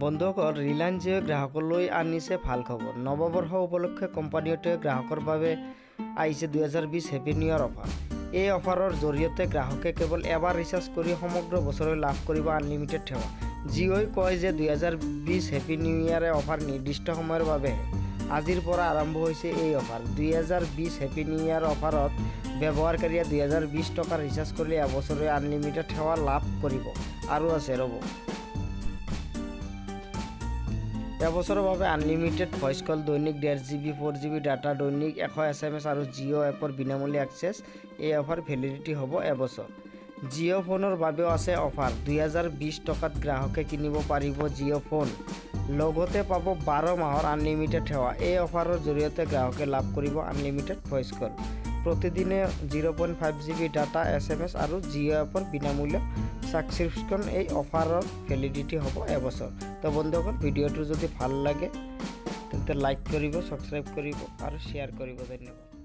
বন্ধুসকল, ৰিলায়েন্স জিঅ'ই গ্ৰাহকলৈ আনিছে ভাল খবৰ। নৱবৰ্ষ উপলক্ষে কোম্পানীটোৱে গ্ৰাহকৰ বাবে আহিছে 2020 হেপী নিউ ইয়াৰ অফাৰ। এই অফাৰৰ জৰিয়তে গ্ৰাহকে কেৱল এবাৰ ৰিচাৰ্জ কৰি সমগ্ৰ বছৰলৈ লাভ কৰিব আনলিমিটেড সেৱা। জিঅ'ই কয় যে 2020 হেপী নিউ ইয়াৰ অফাৰ নিৰ্দিষ্ট সময়ৰ বাবেহে। আজিৰ পৰা আৰম্ভ হৈছে এই অফাৰ। 2020 হেপী নিউ ইয়াৰ অফাৰত ব্যৱহাৰকাৰীয়ে 2020 টকাৰ ৰিচাৰ্জ কৰিলে এবছৰলৈ আনলিমিটেড সেৱা লাভ কৰিব। আৰু আছে এবছৰৰ বাবে আনলিমিটেড ভইচ কল, দৈনিক 1.5 GB 4 GB ডাটা, দৈনিক 100 SMS আৰু জিঅ' এপৰ বিনামূলীয়া এক্সেছ। এই অফাৰ ভেলিডিটি হ'ব এবছৰ। জিঅ' ফোনৰ বাবেও আছে অফাৰ। 2020 টকাত গ্ৰাহকে কিনিব পাৰিব জিঅ' ফোন, লগতে পাব 12 মাহৰ আনলিমিটেড সেৱা। এই অফাৰৰ জৰিয়তে গ্ৰাহকে লাভ কৰিব আনলিমিটেড ভইচ কল, প্ৰতিদিনে 0.5 GB ডাটা, SMS আৰু জিঅ' এপৰ বিনামূলীয়া ছাবস্ক্ৰিপশ্যন। এই অফাৰৰ ভেলিডিটি হ'ব এবছৰ। তো বন্ধুসকল, ভিডিঅ'টো যদি ভাল লাগে তেন্তে লাইক কৰিব, ছাবস্ক্ৰাইব কৰিব আৰু শ্বেয়াৰ কৰিব। ধন্যবাদ।